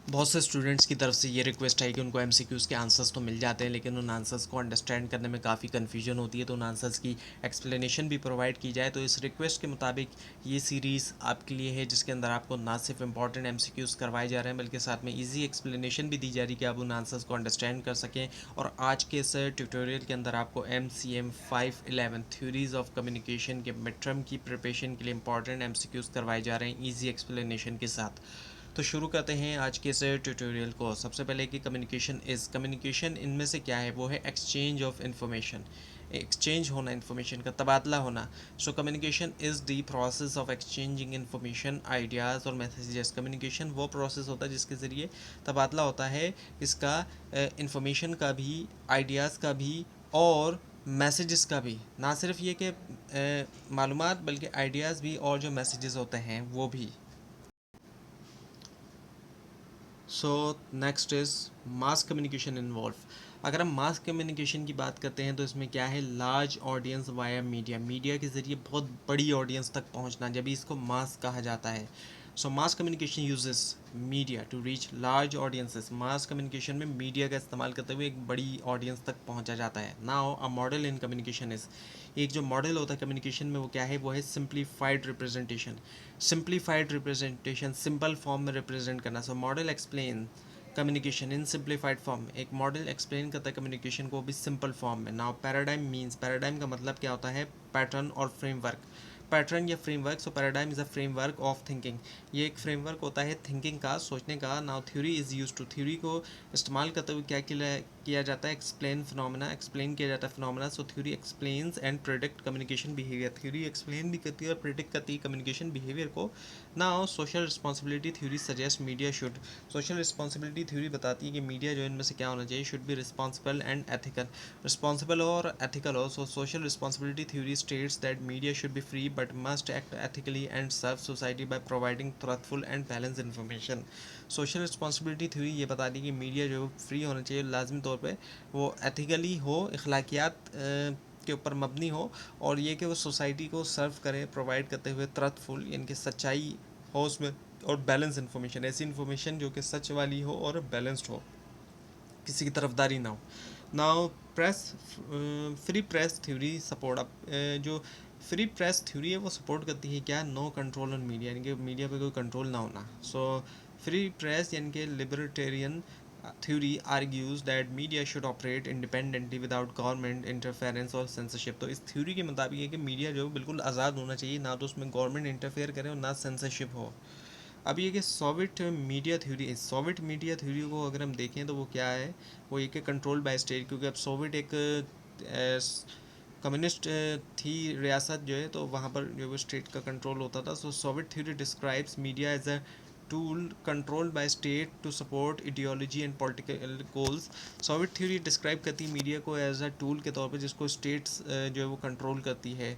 बहुत से स्टूडेंट्स की तरफ से ये रिक्वेस्ट है कि उनको एमसीक्यूज़ के आंसर्स तो मिल जाते हैं, लेकिन उन आंसर्स को अंडरस्टैंड करने में काफ़ी कन्फ्यूजन होती है, तो उन आंसर्स की एक्सप्लेनेशन भी प्रोवाइड की जाए। तो इस रिक्वेस्ट के मुताबिक ये सीरीज़ आपके लिए है, जिसके अंदर आपको ना सिर्फ इंपॉर्टेंट एमसीक्यूज़ करवाए जा रहे हैं, बल्कि साथ में ईजी एक्सप्लेनेशन भी दी जा रही है कि आप उन आंसर्स को अंडरस्टैंड कर सकें। और आज के इस ट्यूटोरियल के अंदर आपको MCM 511 थ्योरीज ऑफ कम्युनिकेशन के मिड टर्म की प्रिपरेशन के लिए इंपॉर्टेंट एमसीक्यूज़ करवाए जा रहे हैं ईजी एक्सप्लेनेशन के साथ। तो शुरू करते हैं आज के इस ट्यूटोरियल को। सबसे पहले कि कम्युनिकेशन इनमें से क्या है, वो है एक्सचेंज ऑफ इंफॉर्मेशन, एक्सचेंज होना, इन्फॉर्मेशन का तबादला होना। So communication is the process of exchanging information, ideas और मैसेजेस। कम्युनिकेशन वो प्रोसेस होता है जिसके ज़रिए तबादला होता है इसका, इंफॉर्मेशन का भी, आइडियाज़ का भी और मैसेजेस का भी। ना सिर्फ ये कि मालूमात, बल्कि आइडियाज़ भी और जो मैसेजेस होते हैं वो भी। So next is mass communication involve. अगर हम मास कम्युनिकेशन की बात करते हैं तो इसमें क्या है, large audience via media, media के ज़रिए बहुत बड़ी ऑडियंस तक पहुंचना, जब इसको मास कहा जाता है। So mass communication uses media to reach large audiences. Mass communication में मीडिया का इस्तेमाल करते हुए एक बड़ी ऑडियंस तक पहुंचा जाता है। Now a model in communication is, एक जो मॉडल होता है कम्युनिकेशन में वो क्या है, वो है simplified representation. Simplified representation, simple form में रिप्रेजेंट करना। So model explain communication in simplified form. एक मॉडल एक्सप्लेन करता है कम्युनिकेशन को भी सिंपल फॉर्म में। नाउ पैराडाइम मीन्स, पैराडाइम का मतलब क्या होता है, पैटर्न और फ्रेमवर्क। पैटर्न या framework. So paradigm is a framework of thinking, ये एक फ्रेमवर्क होता है थिंकिंग का, सोचने का। Now theory is use to, theory को इस्तेमाल करते हुए क्या किया जाता है, एक्सप्लेन फिनोमेना, एक्सप्लेन किया जाता है phenomena. So theory explains and predict communication behaviour, theory explain भी करती है और प्रेडिक्ट करती है कम्युनिकेशन बिहेवियर को। Now social responsibility theory suggest media should, social responsibility theory बताती है कि मीडिया जो इनमें से क्या होना चाहिए, should be responsible and ethical, responsible और एथिकल हो। So social responsibility theory states that media should be free but must act ethically and serve society by providing truthful and balance information. Social responsibility theory ये बताती है कि media जो free होना चाहिए, लाजमी तौर पर वो एथिकली हो, अखलाकियात के ऊपर मबनी हो, और ये कि वो सोसाइटी को सर्व करें प्रोवाइड करते हुए ट्रथफुल, यानी कि सच्चाई हो उसमें, और बैलेंस इन्फॉर्मेशन, ऐसी इन्फॉर्मेशन जो कि सच वाली हो और बैलेंस्ड हो, किसी की तरफदारी ना हो। Now press, free press theory support. अब जो फ्री प्रेस थ्योरी है वो सपोर्ट करती है क्या, नो कंट्रोल ऑन मीडिया, यानी कि मीडिया पे कोई कंट्रोल ना होना। सो फ्री प्रेस यानी कि libertarian theory argues that media should operate independently without government interference और सेंसरशिप। तो इस थ्योरी के मुताबिक है कि मीडिया जो है बिल्कुल आज़ाद होना चाहिए, ना तो उसमें गवर्नमेंट इंटरफेयर करे और ना सेंसरशिप हो। अब ये कि सोवियत मीडिया थ्योरी है, सोवियत मीडिया थ्योरी को अगर हम देखें तो वो क्या है, वो एक कंट्रोल बाय स्टेट, क्योंकि अब सोवियत एक कम्युनिस्ट थी रियासत जो है, तो वहाँ पर जो वो स्टेट का कंट्रोल होता था। So Soviet theory describes media as a tool controlled by state to support ideology and political goals. Soviet theory describe करती है मीडिया को एज अ टूल के तौर पे, जिसको स्टेट्स जो है वो कंट्रोल करती है,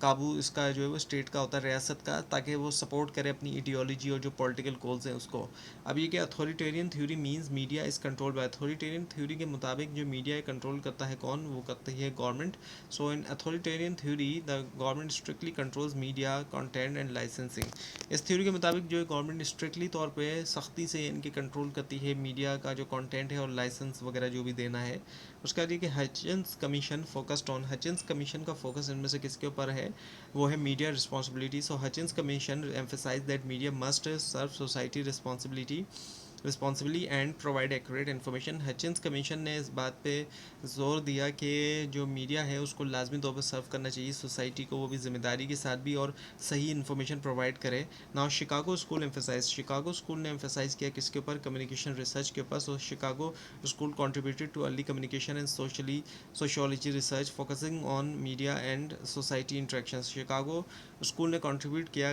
काबू इसका जो है वो स्टेट का होता है, रियासत का, ताकि वो सपोर्ट करे अपनी आइडियोलॉजी और जो पॉलिटिकल गोल्स हैं उसको। अब ये कि authoritarian theory means media is control by, authoritarian theory के मुताबिक जो मीडिया कंट्रोल करता है कौन, वो करती है government. So in authoritarian theory the government strictly controls media content and licensing. इस थ्योरी के मुताबिक जो है गवर्नमेंट स्ट्रिक्टली तौर पर सख्ती से इनकी कंट्रोल करती है मीडिया का जो कंटेंट है और लाइसेंस वगैरह जो भी देना है उसका। देखिए Hutchins commission focused on, Hutchins commission का फोकस इनमें से किसके ऊपर है, वो है media responsibility. So Hutchins commission emphasize that media must serve society responsibly and provide accurate information. Hutchins commission ने इस बात पे जोर दिया कि जो मीडिया है उसको लाजमी तौर पर सर्व करना चाहिए सोसाइटी को, वो भी ज़िम्मेदारी के साथ भी, और सही इन्फॉर्मेशन प्रोवाइड करे। Now Chicago school emphasize, Chicago school ने एम्फेसाइज किया किसके ऊपर, कम्युनिकेशन रिसर्च के ऊपर। So Chicago school contributed to early communication and sociology research focusing on media and society interaction. Chicago school ने कंट्रीब्यूट किया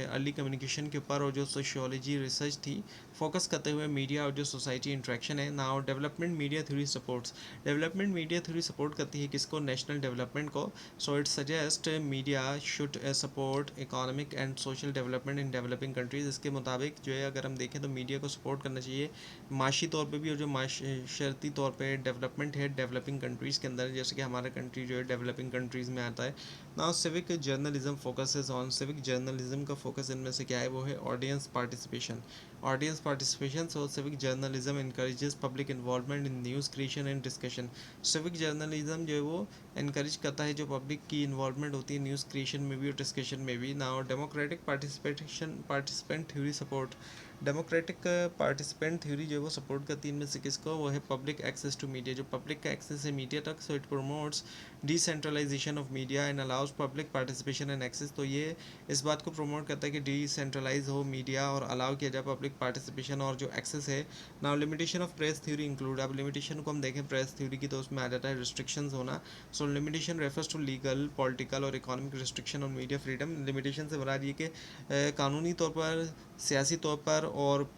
अर्ली कम्युनिकेशन के ऊपर, और जो सोशियोलॉजी रिसर्च थी फोकस करते हुए मीडिया और जो सोसाइटी इंट्रैक्शन है। Now development media theory supports, development media theory support करती है किसको, नेशनल डेवलपमेंट को। So it suggest media should support economic and social development in developing countries. इसके मुताबिक जो है अगर हम देखें तो मीडिया को सपोर्ट करना चाहिए माशी तौर पे भी, और जो माशरती तौर पे डेवलपमेंट है डेवलपिंग कंट्रीज़ के अंदर, जैसे कि हमारा कंट्री जो है डेवलपिंग कंट्रीज़ में आता है। Now civic journalism focus focuses on civic journalism का फोकस इनमें से क्या है, वो है audience participation. Audience participation, so civic journalism encourages public involvement in news creation and discussion. Civic journalism जो है वो इनकरेज करता है जो पब्लिक की इन्वॉल्वमेंट होती है न्यूज़ क्रिएशन में भी और डिस्कशन में भी। Now democratic participant theory support. Democratic participant theory जो है वो सपोर्ट करती है इनमें से किसको, वो है पब्लिक एक्सेस टू मीडिया। जो पब्लिक का एक्सेस है मीडिया तक, so it promotes decentralisation of media and allows public participation and access. तो ये इस बात को प्रमोट करता है कि डिसेंट्रलाइज हो मीडिया और अलाउ किया जाए पब्लिक पार्टिसिपेशन और जो एक्सेस है। Now limitation of press theory include. अब लिमिटेशन को हम देखें प्रेस थ्योरी की तो उसमें आ जाता है रिस्ट्रिक्शंस होना। So limitation refers to legal, political और economic restriction on media freedom. Limitation से मुराद ये कि कानूनी तौर पर, सियासी तौर पर और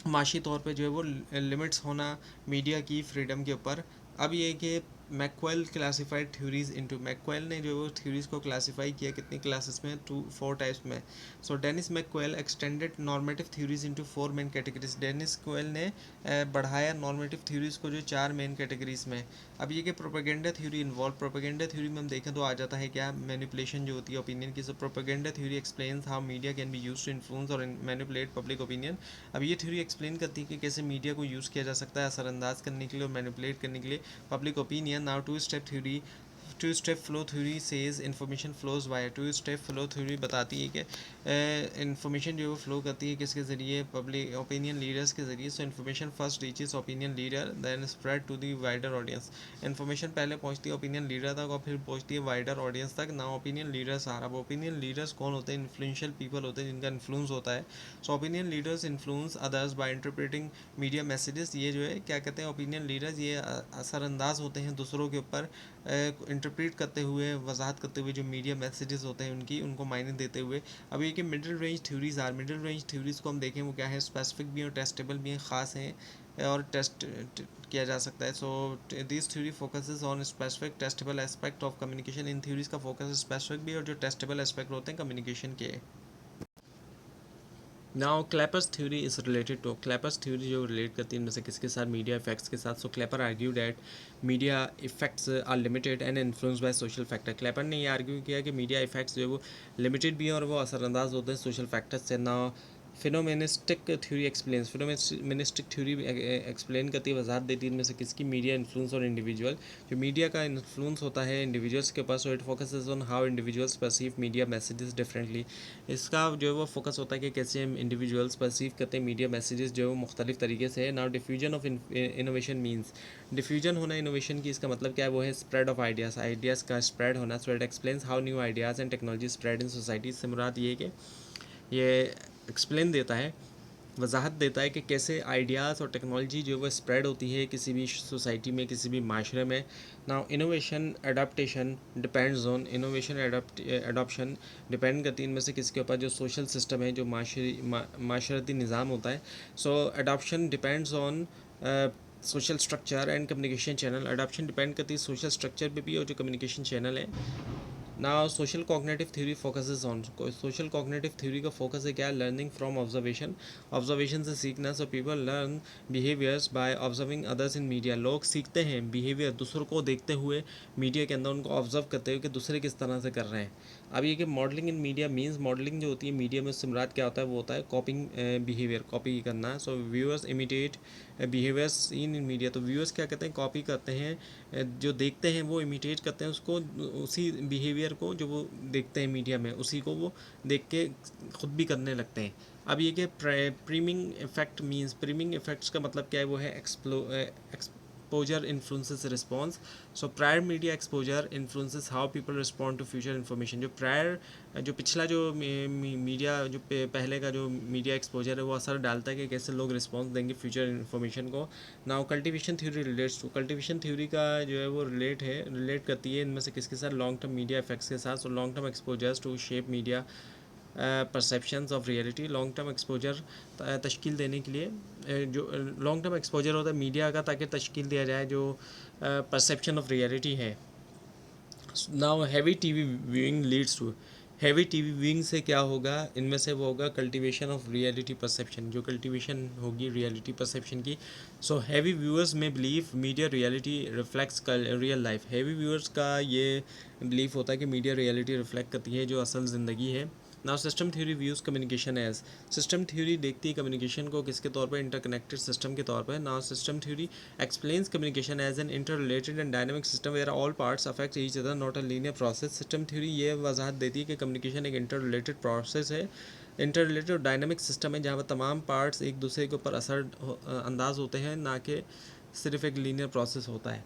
माशी तौर पे जो है वो लिमिट्स होना मीडिया की फ्रीडम के ऊपर। अब ये कि मैक्वेल क्लासिफाइड थ्योरीज इनटू, मैक्वेल ने जो वो थ्योरीज को क्लासिफाई किया कितनी क्लासेस में, 4 टाइप्स में। So Denis McQuail extended normative theories into 4 main categories. Denis Quail ने बढ़ाया नॉर्मेटिव थ्योरीज को जो 4 मेन कैटेगरीज में। अब ये कि propaganda theory involve. Propaganda theory में हम देखें तो आ जाता है क्या, मैनिपुलेशन जो होती है ओपिनियन की। So propaganda theory explains how media can be used to influence और मैनिपुलेट पब्लिक ओपिनियन। अब ये थ्योरी एक्सप्लेन करती है कि कैसे मीडिया को यूज़ किया जा सकता है असरअंदाज करने के लिए और मैनिपुलेट करने के लिए public opinion. Now two step theory, two step flow theory says information flows via. Two step flow theory बताती है कि इन्फॉर्मेशन जो है फ्लो करती है किसके ज़रिए, पब्लिक ओपिनियन लीडर्स के ज़रिए। So information first reaches opinion leader then spread to the wider audience. इन्फॉर्मेशन पहले पहुंचती है ओपिनियन लीडर तक और फिर पहुंचती है वाइडर ऑडियंस तक। ना ओपिनियन लीडर्स आ रहा है। ओपिनियन लीडर्स कौन होते हैं, इन्फ्लुएंशियल पीपल होते हैं जिनका इन्फ्लुएंस होता है। So opinion leaders influence others by interpreting media messages. ये जो है क्या कहते हैं, ओपिनियन लीडर्स ये असरअंदाज होते हैं दूसरों के ऊपर इंटरप्रेट करते हुए, वजाहत करते हुए जो मीडिया मैसेजेस होते हैं उनकी, उनको मायने देते हुए। अब ये कि middle range theories are, middle range theories को हम देखें वो क्या है, स्पेसिफिक भी और टेस्टेबल भी हैं, ख़ास हैं और टेस्ट किया जा सकता है। So this theory focuses on specific testable aspect of communication. इन थ्योरीज का फोकस स्पेसिफिक भी और जो टेस्टेबल एस्पेक्ट होते हैं कम्युनिकेशन के। Now Klapper's theory is related to, Klapper's theory जो रिलेट करती है इनमें से किसके साथ, मीडिया इफेक्ट्स के साथ। So Klapper argue that media effects are limited and influence by social factor. Klapper ने ये आर्ग्यू किया कि मीडिया इफेक्ट्स जो है वो लिमिटेड भी हैं और वो असरअंदाज होते हैं सोशल फैक्टर्स से। Now phenomenistic theory explains, phenomenistic theory explain करती है, वजाहत देती है इनमें से किसकी, मीडिया इन्फ्लुएंस और इंडिविजुअल। जो मीडिया का इन्फ्लुएंस होता है इंडिविजुअल्स के पास, so it focuses on how individuals perceive media messages differently. इसका जो है वो फोकस होता है कि कैसे हम इंडिविजुअल्स परसीव करते हैं मीडिया मैसेजेस जो है वो मुख्तलिफ तरीके से है। Now diffusion of innovation means, diffusion होना इनोवेशन की, इसका मतलब क्या है, वो है स्प्रेड ऑफ आइडियाज़, आइडियाज़ का स्प्रेड होना। So it explains how new ideas and technology spread in society. से मुराद ये है कि ये एक्सप्लेन देता है, वजाहत देता है कि कैसे आइडियाज़ और टेक्नोलॉजी जो वो स्प्रेड होती है किसी भी सोसाइटी में, किसी भी माशरे में। Now innovation adaptation depends on, innovation adoption depend करती है इनमें से किसके ऊपर, जो सोशल सिस्टम है, जो माशरती निज़ाम होता है। So adoption depends on social structure and communication channel. Adoption depend करती है सोशल स्ट्रक्चर पे भी और जो कम्युनिकेशन चैनल है। Now social cognitive theory focuses on, social cognitive theory का फोकस है क्या, लर्निंग फ्रॉम ऑब्जर्वेशन, ऑब्जर्वेशन से सीखना। So people learn behaviours by observing others in media. लोग सीखते हैं बिहेवियर दूसरों को देखते हुए मीडिया के अंदर, उनको ऑब्जर्व करते हुए कि दूसरे किस तरह से कर रहे हैं। अब ये कि मॉडलिंग इन मीडिया मीन्स, मॉडलिंग जो होती है मीडिया में उससे मुराद क्या होता है, वो होता है कॉपिंग बिहेवियर, कॉपी करना। So viewers imitate behaviours seen in media. तो व्यूअर्स क्या कहते हैं, कॉपी करते हैं, जो देखते हैं वो इमिटेट करते हैं उसको, उसी बिहेवियर को जो वो देखते हैं मीडिया में उसी को वो देख के खुद भी करने लगते हैं। अब ये कि priming effect means, priming effects का मतलब क्या है, वो है exposure influences response. So prior media exposure influences how people respond to future information. जो प्रायर, जो पिछला जो मीडिया, जो पहले का जो मीडिया एक्सपोजर है वो असर डालता है कि कैसे लोग रिस्पॉन्स देंगे फ्यूचर इन्फॉर्मेशन को। Now cultivation theory relates to, cultivation theory का जो है वो रिलेट करती है इनमें से किसके साथ, लॉन्ग टर्म मीडिया इफेक्ट्स के साथ। So long term exposures to shape media perceptions of reality. Long term exposure तश्कील देने के लिए जो लॉन्ग टर्म एक्सपोजर होता है मीडिया का, ताकि तश्कील दिया जाए जो परसेप्शन ऑफ रियलिटी है। Now heavy TV viewing leads to, heavy TV viewing से क्या होगा, इनमें से वो होगा कल्टीवेशन ऑफ रियलिटी परसेप्शन, जो कल्टीवेशन होगी रियलिटी परसेप्शन की। So heavy viewers may believe media reality reflects real life. Heavy viewers का ये बिलीफ होता है कि मीडिया रियलिटी रिफ्लेक्ट करती है जो असल ज़िंदगी है। Now system theory views communication as, system theory देखती है कम्युनिकेशन को किसके तौर पर, इंटरकनेक्टेड सिस्टम के तौर पर। Now system theory explains communication as an interrelated and dynamic system where all parts affect each other, not a linear process. System theory ये वजाहत देती है कि कम्युनिकेशन एक इंटर रिलेटेड प्रोसेस है, इंटर रिलेटेड और डायनामिक सिस्टम है जहाँ पर तमाम पार्ट्स एक दूसरे के ऊपर अंदाज होते हैं, ना कि सिर्फ एक लीनियर प्रोसेस होता है।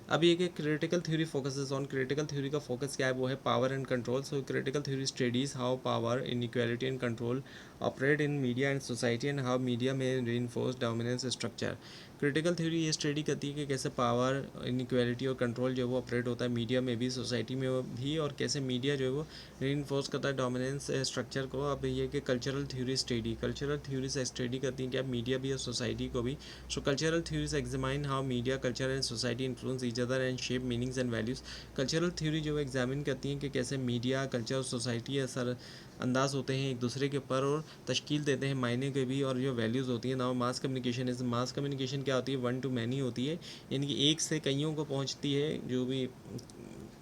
अब ये कि critical theory focuses on, critical theory का फोकस क्या है, वो है power and control. So critical theory studies how power inequality and control operate in media and society and how media may reinforce dominance structure. Critical theory ये study करती है कि कैसे पावर इनइक्वालिटी और कंट्रोल जो है वो ऑपरेट होता है मीडिया में भी, सोसाइटी में भी, और कैसे मीडिया जो है वो रीइंफोर्स करता है डोमिनेंस स्ट्रक्चर को। अब ये कि cultural theory study, cultural theory से स्टडी करती हैं कि अब मीडिया भी और सोसाइटी को भी। सो cultural theories examine how media culture and society influence each other and shape meanings and values. Cultural theory जो एग्जामिन करती हैं कि कैसे मीडिया कल्चर और सोसाइटी असर अंदाज होते हैं एक दूसरे के ऊपर और तश्कील देते हैं मायने के भी, और जो वैल्यूज़ होती हैं। Now mass communication is, mass communication क्या होती है, वन टू मैनी होती है, यानी कि एक से कईयों को पहुंचती है जो भी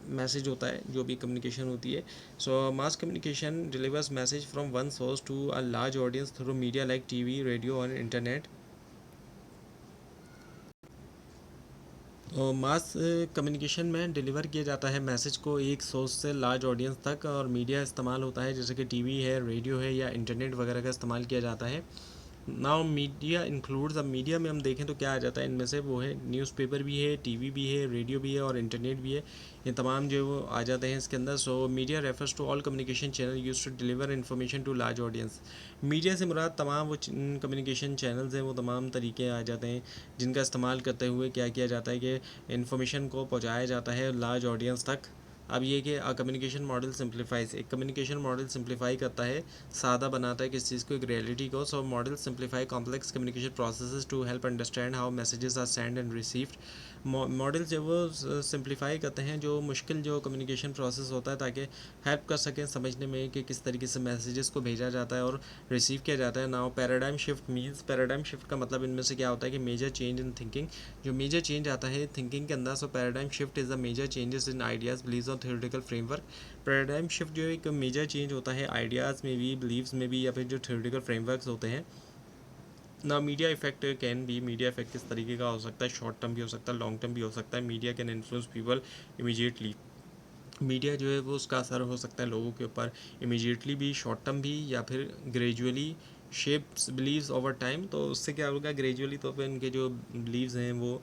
मैसेज होता है, जो भी कम्युनिकेशन होती है। So mass communication delivers message from one source to a large audience through media like TV, radio और इंटरनेट। और मास कम्युनिकेशन में डिलीवर किया जाता है मैसेज को एक सोर्स से लार्ज ऑडियंस तक, और मीडिया इस्तेमाल होता है जैसे कि टीवी है, रेडियो है या इंटरनेट वगैरह का इस्तेमाल किया जाता है। नाउ मीडिया इंक्लूड्स, अब मीडिया में हम देखें तो क्या आ जाता है इनमें से, वो है न्यूज़पेपर भी है, टीवी भी है, रेडियो भी है और इंटरनेट भी है, ये तमाम जो है वो आ जाते हैं इसके अंदर। So media refers to all communication channel use to deliver information to large audience. Media से मुराद तमाम वो कम्युनिकेशन चैनल्स हैं, वो तमाम तरीके आ जाते हैं जिनका इस्तेमाल करते हुए क्या किया जाता है कि इन्फॉर्मेशन को पहुँचाया जाता है लार्ज ऑडियंस तक। अब ये कि कम्युनिकेशन मॉडल सिंप्लीफाइज, एक कम्युनिकेशन मॉडल सिंप्लीफाई करता है, सादा बनाता है किस चीज़ को, एक रियलिटी को। So model simplify complex communication processes to help understand how messages are send and received. Model जो वो सिंप्लीफाई करते हैं जो मुश्किल जो कम्युनिकेशन प्रोसेस होता है, ताकि हेल्प कर सकें समझने में कि किस तरीके से मैसेजेस को भेजा जाता है और रिसीव किया जाता है। Now paradigm shift means, paradigm shift का मतलब इनमें से क्या होता है कि मेजर चेंज इन थिंकिंग, जो मेजर चेंज आता है थिंकिंग के अंदर। So paradigm shift is the major changes in ideas beliefs और थ्योरेटिकल फ्रेमवर्क। पैराडाइम शिफ्ट जो एक मेजर चेंज होता है आइडियाज़ में भी, बिलीव्स में भी, या फिर जो थ्योरेटिकल फ्रेमवर्क्स होते हैं ना। Media effect can be, media effect किस तरीके का हो सकता है, शॉर्ट टर्म भी हो सकता है, लॉन्ग टर्म भी हो सकता है। Media can influence people immediately, media जो है वो उसका असर हो सकता है लोगों के ऊपर इमीडिएटली भी, शॉर्ट टर्म भी, या फिर gradually shapes believes over time. तो उससे क्या होगा, ग्रेजुअली तौर पे इनके जो बिलीव्स हैं वो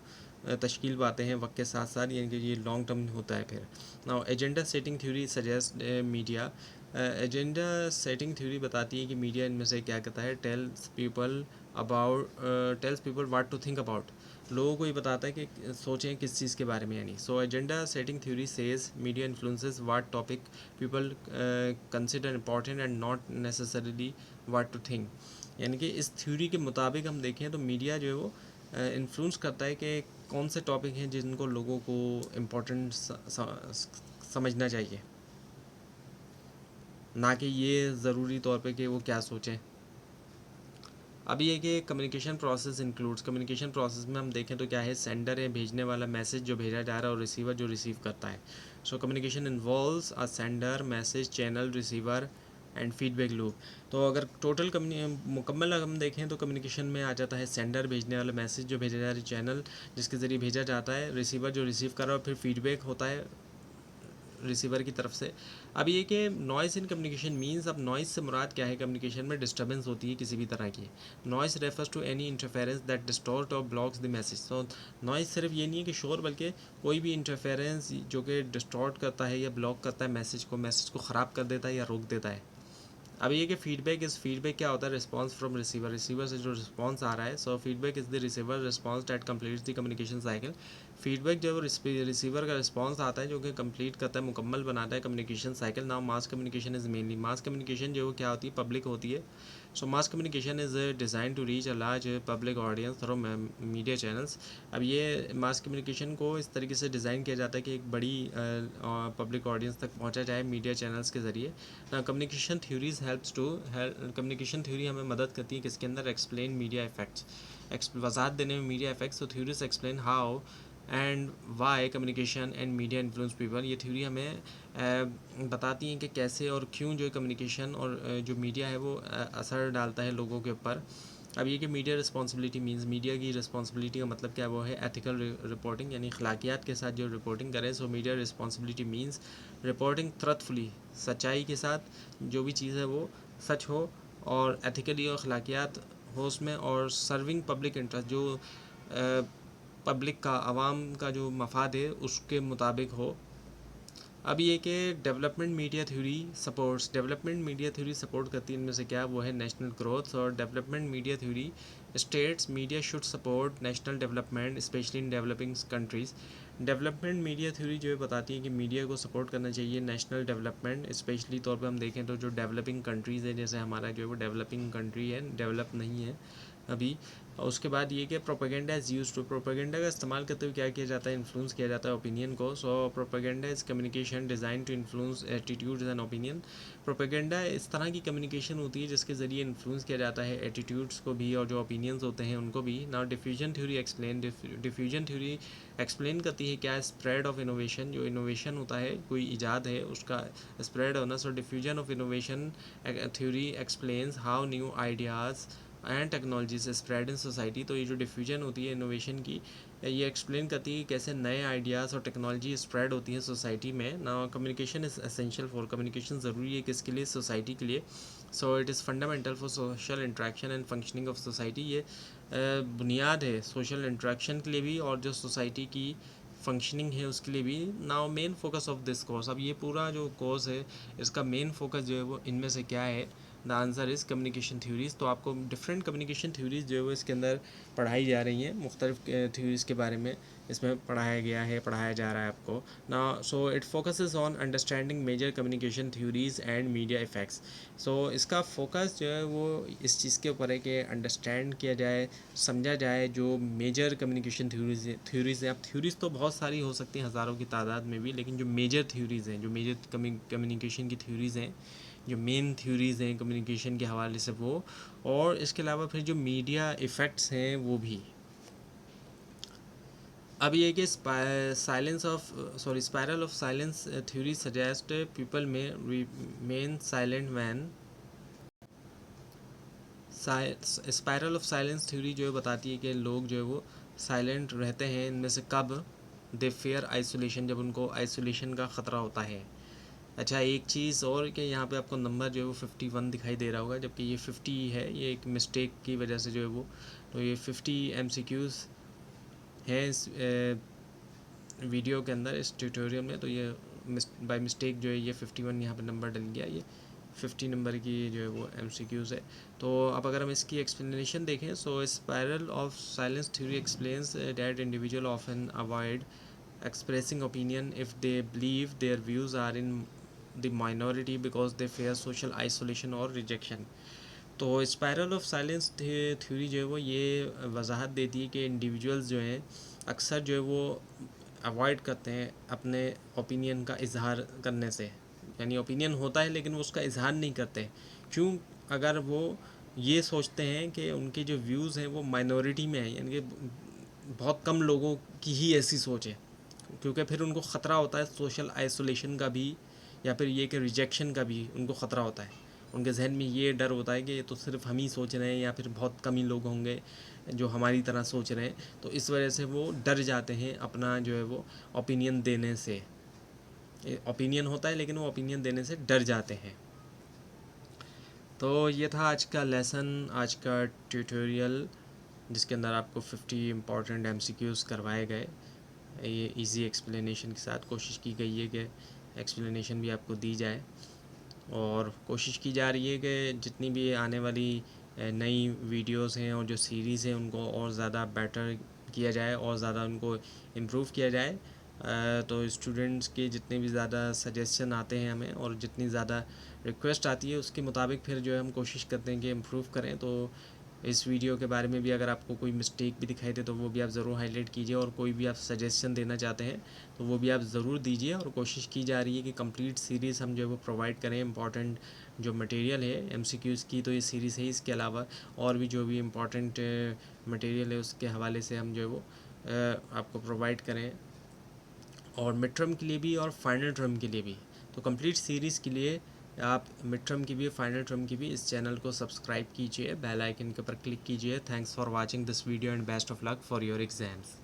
तश्कील पाते हैं वक्त के साथ साथ, यानी कि ये लॉन्ग टर्म होता है फिर। Now agenda setting theory suggest media, agenda setting theory बताती है कि मीडिया इनमें से क्या कहता है, tells people about, tells people what to think about, लोगों को ये बताता है कि सोचें किस चीज़ के बारे में, यानी। So agenda setting theory says media influences what topic people consider important and not necessarily what to think. यानी कि इस थ्योरी के मुताबिक हम देखें तो मीडिया जो है वो इन्फ्लुएंस करता है कि कौन से टॉपिक हैं जिनको लोगों को इम्पोर्टेंट समझना चाहिए, ना कि ये ज़रूरी तौर पे कि वो क्या सोचें। अब ये कि communication process includes, communication process में हम देखें तो क्या है, सेंडर है भेजने वाला, मैसेज जो भेजा जा रहा है, और रिसीवर जो रिसीव करता है। So communication involves a sender, message, channel, receiver and feedback loop. तो अगर टोटल मुकम्मल हम देखें तो कम्युनिकेशन में आ जाता है सेंडर भेजने वाला, मैसेज जो भेजा जा रहा है, चैनल जिसके ज़रिए भेजा जाता है, रिसीवर जो रिसीव कर रहा है, और फिर फीडबैक होता है रिसीवर की तरफ से। अब ये कि नॉइस इन कम्युनिकेशन मींस, अब नॉइस से मुराद क्या है, कम्युनिकेशन में डिस्टर्बेंस होती है किसी भी तरह की। Noise refers to any interference that distort और ब्लॉक्स द मैसेज। तो नॉइस सिर्फ ये नहीं है कि शोर, बल्कि कोई भी इंटरफेरेंस जो कि डिस्टॉर्ट करता है या ब्लॉक करता है मैसेज को ख़राब कर देता है या रोक देता है। अब ये कि फीडबैक, इस फीडबैक क्या होता है, रिस्पांस फ्रॉम रिसीवर, रिसीवर से जो रिस्पांस आ रहा है। So feedback is the receiver response that completes the communication cycle. Feedback जो रिसीवर का रिस्पांस आता है जो कि कंप्लीट करता है, मुकम्मल बनाता है communication cycle. Now mass communication is mainly, mass communication जो क्या होती है, पब्लिक होती है, so mass communication is design to reach a large public audience through media channels. अब ये मास कम्युनिकेशन को इस तरीके से डिज़ाइन किया जाता है कि एक बड़ी पब्लिक ऑडियंस तक पहुंचा जाए मीडिया चैनल्स के ज़रिए। Communication theories helps to communication theory हमें मदद करती है किसके अंदर, एक्सप्लेन मीडिया इफेक्ट्स, वजाहत देने में मीडिया इफेक्ट्स। तो theories explain how and why communication and media influence people. ये थ्योरी हमें बताती हैं कि कैसे और क्यों जो कम्युनिकेशन और जो मीडिया है वो असर डालता है लोगों के ऊपर। अब ये कि मीडिया रिस्पॉन्सिबिलिटी मीन्स, मीडिया की रिस्पॉन्सिबिलिटी का मतलब क्या वो है एथिकल रिपोर्टिंग, यानी अखलाकियात के साथ जो रिपोर्टिंग करें। सो मीडिया रिस्पॉन्सिबिलिटी मीन्स रिपोर्टिंग ट्रथफुली, सच्चाई के साथ, जो भी चीज़ है वो सच हो और एथिकली और अखलाकियात हो उसमें, और सर्विंग पब्लिक इंटरेस्ट, जो पब्लिक का, आवाम का जो मफाद है उसके मुताबिक हो। अब ये कि development media theory supports, development media theory support करती है इनमें से क्या वो है नेशनल ग्रोथ। और development media theory states media should support national development specially in developing countries. Development media theory जो है बताती है कि मीडिया को सपोर्ट करना चाहिए नेशनल डेवलपमेंट, स्पेशली तौर पे हम देखें तो जो डेवलपिंग कंट्रीज़ है, जैसे हमारा जो है वो डेवलपिंग कंट्री है, डेवलप नहीं है अभी। और उसके बाद ये कि propaganda is use to, propaganda का इस्तेमाल करते हुए क्या किया जाता है, इन्फ्लुएंस किया जाता है ओपिनियन को। So propaganda is communication design to influence attitudes and opinion. Propaganda इस तरह की कम्युनिकेशन होती है जिसके ज़रिए इन्फ्लुएंस किया जाता है एटीट्यूड्स को भी और जो ओपिनियंस होते हैं उनको भी। Now diffusion theory explain, diffusion theory explain करती है क्या, स्प्रेड ऑफ इनोवेशन, जो इनोवेशन होता है कोई ईजाद है उसका स्प्रेड होना। So diffusion of innovation theory explains how new ideas and technology से स्प्रेड इन सोसाइटी। तो ये जो डिफ्यूजन होती है इनोवेशन की, ये एक्सप्लेन करती है कैसे नए आइडियाज़ और टेक्नोलॉजी स्प्रेड होती है सोसाइटी में ना। Communication is essential for, communication ज़रूरी है किसके लिए, सोसाइटी के लिए। So it is fundamental for social interaction and functioning of society. ये बुनियाद है सोशल इंट्रैक्शन के लिए भी और जो सोसाइटी की फंक्शनिंग है उसके लिए भी। Now main focus of this course, अब ये पूरा जो कोर्स है इसका मेन फोकस जो है वो इनमें से क्या है, the answer is communication theories. तो आपको डिफरेंट कम्युनिकेशन थ्योरीज़ जो है वो इसके अंदर पढ़ाई जा रही हैं, मुख्तलिफ थ्योरीज़ के बारे में इसमें पढ़ाया गया है, पढ़ाया जा रहा है आपको ना। So it focuses on understanding major communication theories and media effects. So इसका फोकस जो है वो इस चीज़ के ऊपर है कि अंडरस्टैंड किया जाए, समझा जाए जो मेजर कम्युनिकेशन थ्योरीज़ हैं। अब थ्योरीज़ तो बहुत सारी हो सकती हैं, हज़ारों की तादाद में भी, लेकिन जो मेजर थ्योरीज़ हैं, जो मेजर कम्युनिकेशन की थ्योरीज़ हैं, जो मेन थ्योरीज़ हैं कम्युनिकेशन के हवाले से वो, और इसके अलावा फिर जो मीडिया इफ़ेक्ट्स हैं वो भी। अब ये कि silence of spiral of silence theory suggest people may remain silent when, spiral of silence theory जो है बताती है कि लोग जो है वो साइलेंट रहते हैं इनमें से कब, दे फेयर आइसोलेशन, जब उनको आइसोलेशन का ख़तरा होता है। अच्छा एक चीज़ और कि यहाँ पे आपको नंबर जो है वो 51 दिखाई दे रहा होगा, जबकि ये 50 है, ये एक मिस्टेक की वजह से जो है वो, तो ये 50 MCQs हैं इस वीडियो के अंदर, इस ट्यूटोरियल में। तो ये बाय मिस्टेक जो है ये 51 यहाँ पे नंबर डल गया, ये 50 नंबर की जो है वो MCQs है। तो अब अगर हम इसकी एक्सप्लेनेशन देखें, so spiral of silence theory explains that individual often avoid expressing opinion if they believe their views are in the minority because they fear social isolation or rejection। तो स्पायरल ऑफ साइलेंस थ्योरी जो है वो ये वजाहत देती है कि individuals जो हैं अक्सर जो है वो अवॉइड करते हैं अपने ओपिनियन का इजहार करने से, यानी ओपिनियन होता है लेकिन वो उसका इजहार नहीं करते। क्यों? अगर वो ये सोचते हैं कि उनके जो व्यूज़ हैं वो माइनॉरिटी में हैं, यानी कि बहुत कम लोगों की ही ऐसी सोच है, क्योंकि फिर उनको ख़तरा होता है सोशल आइसोलेशन का भी, या फिर ये कि रिजेक्शन का भी उनको ख़तरा होता है। उनके जहन में ये डर होता है कि ये तो सिर्फ हम ही सोच रहे हैं या फिर बहुत कम ही लोग होंगे जो हमारी तरह सोच रहे हैं। तो इस वजह से वो डर जाते हैं अपना जो है वो ओपिनियन देने से। ओपिनियन होता है लेकिन वो ओपिनियन देने से डर जाते हैं। तो ये था आज का लेसन, आज का ट्यूटोरियल, जिसके अंदर आपको 50 इम्पॉर्टेंट MCQs करवाए गए। ये इजी एक्सप्लेनेशन के साथ कोशिश की गई है कि एक्सप्लेनेशन भी आपको दी जाए, और कोशिश की जा रही है कि जितनी भी आने वाली नई वीडियोस हैं और जो सीरीज़ हैं उनको और ज़्यादा बेटर किया जाए और ज़्यादा उनको इम्प्रूव किया जाए। तो स्टूडेंट्स के जितने भी ज़्यादा सजेशन आते हैं हमें और जितनी ज़्यादा रिक्वेस्ट आती है उसके मुताबिक फिर जो है हम कोशिश करते हैं कि इम्प्रूव करें। तो इस वीडियो के बारे में भी अगर आपको कोई मिस्टेक भी दिखाई दे तो वो भी आप ज़रूर हाईलाइट कीजिए, और कोई भी आप सजेशन देना चाहते हैं तो वो भी आप ज़रूर दीजिए। और कोशिश की जा रही है कि कंप्लीट सीरीज़ हम जो है वो प्रोवाइड करें। इंपॉर्टेंट जो मटेरियल है एमसीक्यूज़ की तो ये सीरीज़ है, इसके अलावा और भी जो भी इम्पॉर्टेंट मटेरियल है उसके हवाले से हम जो है वो आपको प्रोवाइड करें, और मिड टर्म के लिए भी और फाइनल टर्म के लिए भी। तो कंप्लीट सीरीज़ के लिए आप मिड टर्म की भी फाइनल टर्म की भी इस चैनल को सब्सक्राइब कीजिए, बेल आइकन के ऊपर क्लिक कीजिए। Thanks for watching this video and best of luck for your exams.